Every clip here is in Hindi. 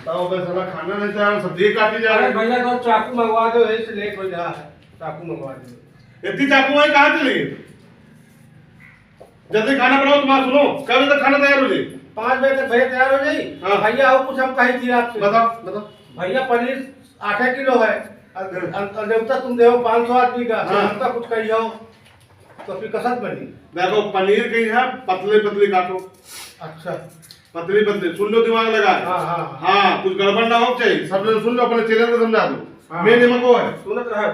बताओ बस साला खाना नहीं तैयार सब्जी काटी जा रही है। भैया तो चाकू मंगवा दो, इससे लेट हो रहा है, चाकू मंगवा दो। इतनी चाकू वहीं कहाँ चली? जल्दी खाना बनाओ। तुम्हारा सुनो, कब तक खाना तैयार हो जाए? 5 बजे तक भैया तैयार हो जाई। हाँ। भैया और कुछ हम कही थी आपसे। बताओ बताओ। भैया पनीर 8 किलो है, देवता तुम देव 500 आदमी का। हाँ। हमका कुछ कही हो तो फिर कसत बनी। देखो पनीर की है पतले पतले काटो। अच्छा पतली पतली सुन लो, दिमाग लगा के। हाँ हाँ हाँ, कुछ गड़बड़ ना हो चाहिए। सब लोग सुन लो, अपने चेहरे को समझा दो। हाँ। मैं निमको है, सुनत रहे।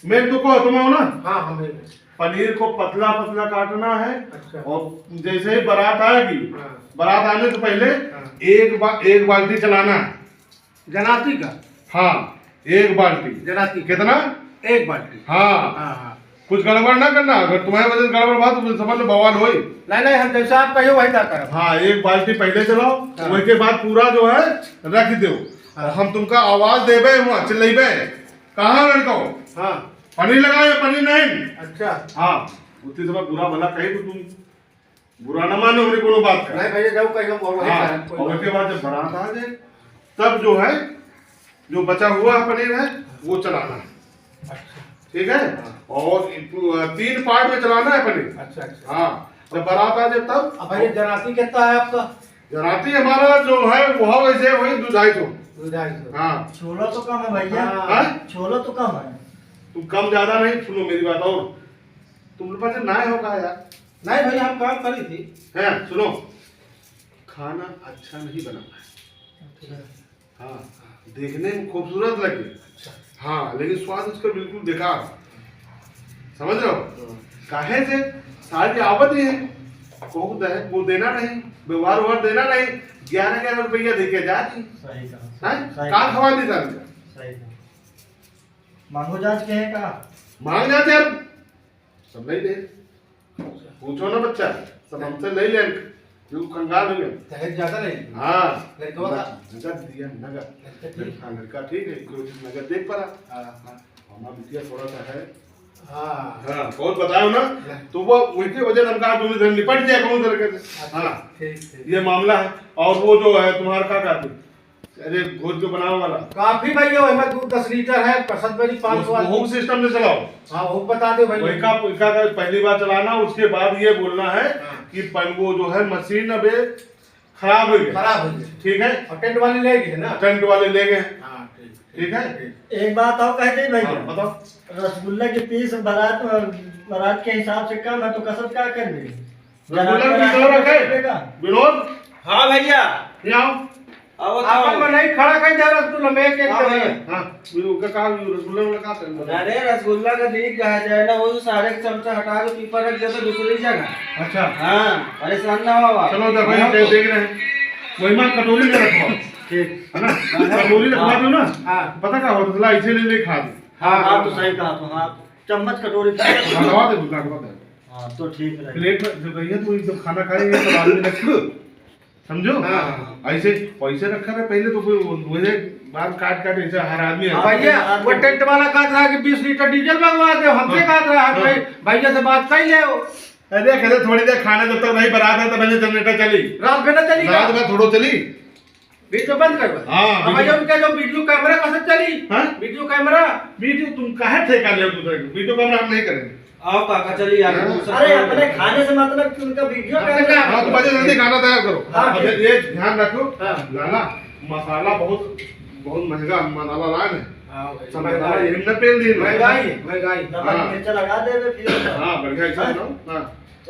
मैं तो को तुम हो ना। हाँ हमें। पनीर को पतला पतला काटना है। अच्छा। और जैसे ही बारात आएगी, हाँ। बारात आने से पहले हाँ। एक बाल्टी चलाना है। जनाती का? हाँ, एक बाल्टी। जनाती कितना? 1 बाल्टी। हाँ। हाँ हाँ। कुछ गड़बड़ ना करना। अगर तुम्हारे वजह से गड़बड़ बात तो समझ लो बवाल होई। नहीं नहीं, हम जैसा आप कहिए वही था कर। हाँ, एक बाल्टी पहले चलाओ। हाँ। उसके बाद पूरा जो है रख दो। हाँ। और हम तुमका आवाज देबे, वहाँ चिल्लाइबे, कहाँ लड़को हाँ। पनीर लगाओ या पनीर नहीं। अच्छा। हाँ, उतनी समय बुरा भला कही तो तुम बुरा ना मानो हमने कोनो बात का। नहीं भैया जाओ कहीं हम और वही हाँ, करें, कोई और बात उसके बाद जब बारात आ जाए तब जो है जो बचा हुआ पनीर है वो चलाना है। अच्छा ठीक है। और 3 पार्ट में चलाना है पनीर। अच्छा अच्छा। हाँ, जब बारात आ जाए तब। अब भैया जनाती कितना है आपका? जनाती हमारा जो है वो वैसे वही 250। 250। हाँ। छोला तो कम है भैया। हाँ? छोला तो कम है। तुम कम ज्यादा नहीं, सुनो मेरी बात। और तुम लोग पास ना होगा यार। नहीं भैया हम काम करी थी। है सुनो, खाना अच्छा नहीं बना है। हाँ, देखने में खूबसूरत लगे। हाँ, लेकिन स्वाद उसका बिल्कुल बेकार। समझ रहे हो? काहे से सारी आवत ही है। वो देना नहीं, व्यवहार देना नहीं। 11 रुपया देके जाती। सही कहा। हैं? कहाँ खवा दी सारी? सही कहा। मांगो जांच के है का? मांग जाते यार, सब नहीं दे। पूछो ना बच्चा, सब हमसे नहीं ले, क्यों कंगाल हो गए। दहेज ज्यादा नहीं? हाँ, लड़का का? नगद दिया, नगद। ठीक। हाँ, लड़का ठीक है, कोई चीज नगद देख पड़ा। हाँ हमारा बिटिया थोड़ा सा है। हाँ। हाँ, बहुत बताओ ना, तो वो उनकी वजह से हम कहा तुम इधर निपट जाए कौन तरीके से। हाँ, ठीक ठीक। ये मामला है। और वो जो है तुम्हारा क्या कहते हैं? अरे घोट जो बनाओ वाला काफी भैया वही दूध 10 लीटर है, कसत बड़ी 500। होम सिस्टम से चलाओ। हाँ वो बता दो वही भैया। का पहली बार चलाना, उसके बाद ये बोलना है हाँ। कि वो जो है मशीन अबे खराब हो गई। खराब हो गई। ठीक है, और टेंट वाले ले गए ना? टेंट वाले ले गए। हाँ ठीक। ठीक है। एक बात और कह दे हाँ, भैया। बताओ। रसगुल्ला के पीस बारात के हिसाब से कम है तो कसरत क्या कर रही? रसगुल्ला की किलो रखे? विनोद, हाँ भैया। ये आओ। आपन में नहीं खड़ा कर दे रसगुल्ला में एक हाँ भैया। हाँ, विनोद का कहा रसगुल्ला में लगा कर। अरे रसगुल्ला का लीक कहा जाए ना, वो सारे चमचा हटा के पीपर रख देते दूसरी जगह। अच्छा, हाँ, परेशान ना हो आप। चलो देखो ये देख रहे हैं। वही मां कटोरी में रखो। ठीक है ना, कटोरी रखवा दो ना। हाँ पता क्या होता है, इसे ले खा दो। हाँ हाँ, तो सही कहा। तो हाँ, चम्मच कटोरी लगवा दे, लगवा दे। हाँ तो ठीक है। प्लेट में जब भैया तुम जब खाना खाएंगे तो आदमी रखो, समझो। हाँ। ऐसे पैसे रखा है पहले, तो फिर मुझे बात काट काट ऐसे हर आदमी है। भैया वो टेंट वाला कहा था कि 20 लीटर डीजल मंगवा दो, हमसे कहा था हम भाई भैया से बात कर ले। अरे कहते थोड़ी देर खाना जब तक नहीं बरात है तब पहले जनरेटर चली। रात में ना चली रात में थोड़ो चली। वीडियो बंद करवा। हाँ, अब भैया उनका जो वीडियो कैमरा कैसे चली? हाँ? Video camera. वीडियो तुम काहे ठेका ले दूसरे को? वीडियो कैमरा हम नहीं करेंगे। आओ काका चलिए आगे। अरे अपने खाने से मतलब कि उनका वीडियो हाँ, तो बजे जल्दी खाना तैयार करो। हाँ, अब ये ध्यान रखो, हाँ। लाला मसाला बहुत बहुत महंगा मसाला लान है। हाँ भाई, सब मसाला यही न पेल दी। महंगाई महंगाई। नमक मिर्च लगा दे फिर। हाँ, बढ़िया ऐसा बनाओ। हाँ,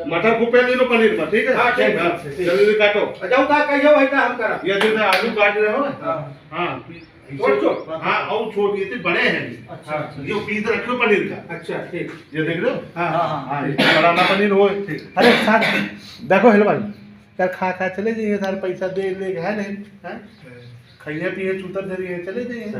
मटर को पेल लो पनीर में। ठीक है। हाँ, ठीक है। हाँ, जल्दी काटो। जाओ का कहियो भाई हम करा। ये जैसे आलू काट रहे हो ना। हाँ। हाँ, छोट। हाँ, और छोट ये तो बड़े हैं। अच्छा अच्छा। ये पीस रखो पनीर का। अच्छा ठीक। ये देख लो। हाँ हाँ हाँ। हाँ। हाँ, ये बड़ा ना पनीर हो। अरे साथ देखो हेलो भाई, यार खा खा चले जाइए, सारे पैसा दे ले है नहीं है, खाइए पिए चूतर धरिए चले जाइए।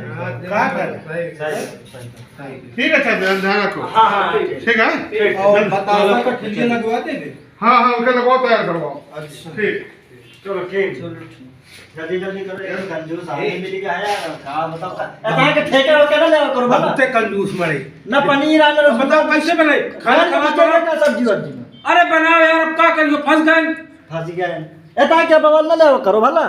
क्या कर सही। ठीक है। अच्छा, ध्यान रखो। हाँ हाँ ठीक है। और बताओ का ठेके लगवा देंगे। हाँ हाँ, उनका लगवाओ, तैयार करवाओ। अच्छा ठीक, चलो ठीक। जल्दी जल्दी करो यार, कंजूस आदमी मिल गया है यार। क्या बताओ ऐसा के ठेके हो के ना ले करो भला। बहुते कंजूस मरे। ना पनीर आने ना बताओ कैसे बने खाना खाना खाना का सब्जी वब्जी में अरे बनाओ यार, अब क्या करियो, फंस गए। फंस गए। ऐसा क्या बवाल ना ले करो भला।